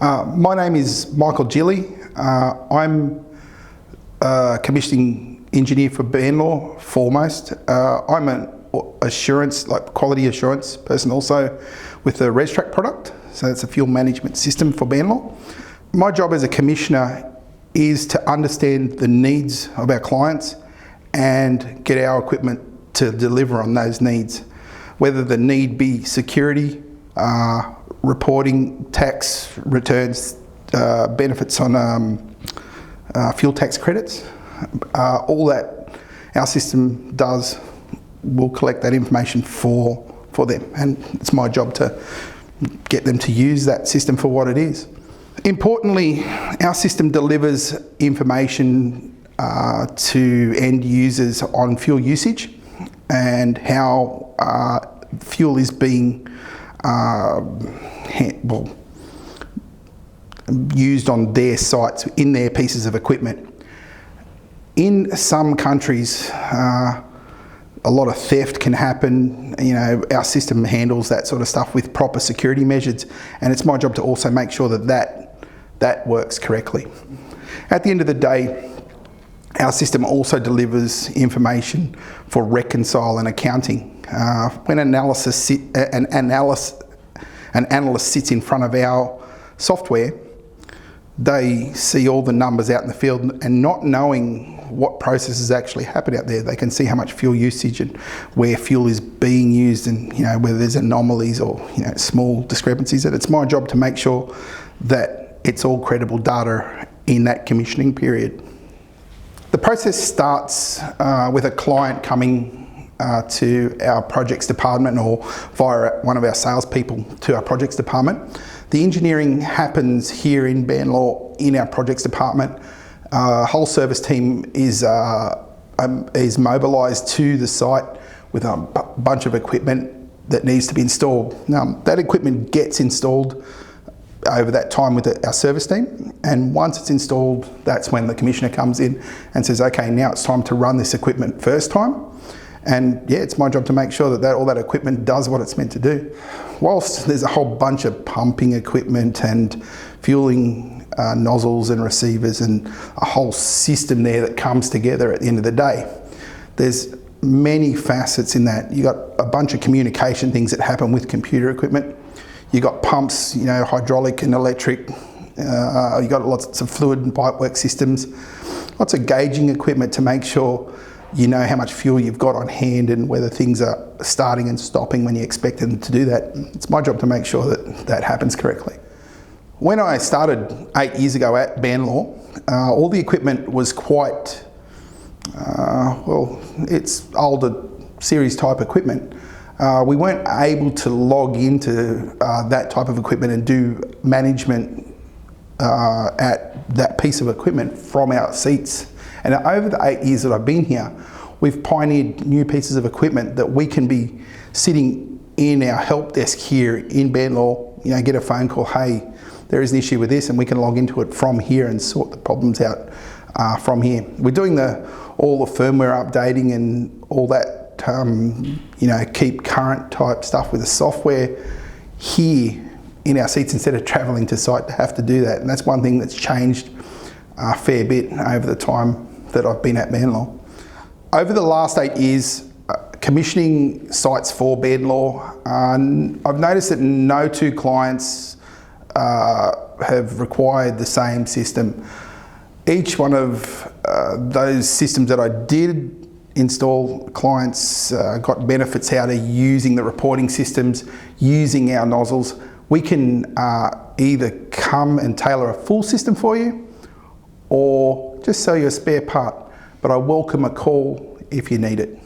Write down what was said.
My name is Michael Gilly. I'm a commissioning engineer for Banlaw foremost. I'm an assurance, like quality assurance person also with the ResTrack product. So it's a fuel management system for Banlaw. My job as a commissioner is to understand the needs of our clients and get our equipment to deliver on those needs. Whether the need be security, reporting, tax returns, benefits on fuel tax credits, all that our system does will collect that information for them, and it's my job to get them to use that system for what it is. Importantly, our system delivers information to end users on fuel usage and how fuel is being used on their sites, in their pieces of equipment. In some countries, a lot of theft can happen. You know, our system handles that sort of stuff with proper security measures, and it's my job to also make sure that works correctly. At the end of the day, our system also delivers information for reconcile and accounting. When an analyst sits in front of our software, they see all the numbers out in the field, and not knowing what processes actually happen out there, they can see how much fuel usage and where fuel is being used, and whether there's anomalies or small discrepancies. And it's my job to make sure that it's all credible data in that commissioning period. The process starts with a client coming to our projects department or via one of our salespeople to our projects department. The engineering happens here in Banlaw in our projects department. Whole service team is mobilised to the site with a bunch of equipment that needs to be installed. That equipment gets installed over that time with our service team, and once it's installed, that's when the commissioner comes in and says, okay, now it's time to run this equipment first time. And yeah, it's my job to make sure that all that equipment does what it's meant to do. Whilst there's a whole bunch of pumping equipment and fueling nozzles and receivers and a whole system there that comes together at the end of the day, there's many facets in that. You got a bunch of communication things that happen with computer equipment. You got pumps, hydraulic and electric. You got lots of fluid and pipework systems. Lots of gauging equipment to make sure you know how much fuel you've got on hand and whether things are starting and stopping when you expect them to do that. It's my job to make sure that that happens correctly. When I started 8 years ago at Banlaw, all the equipment was quite, it's older series type equipment. We weren't able to log into that type of equipment and do management at that piece of equipment from our seats. And over the 8 years that I've been here, we've pioneered new pieces of equipment that we can be sitting in our help desk here in Banlaw, get a phone call, hey, there is an issue with this, and we can log into it from here and sort the problems out from here. We're doing all the firmware updating and all that, keep current type stuff with the software here in our seats instead of travelling to site to have to do that. And that's one thing that's changed a fair bit over the time that I've been at Banlaw. Over the last 8 years, commissioning sites for Banlaw, I've noticed that no two clients have required the same system. Each one of those systems that I did install, clients got benefits out of using the reporting systems, using our nozzles. We can either come and tailor a full system for you or just sell you a spare part, but I welcome a call if you need it.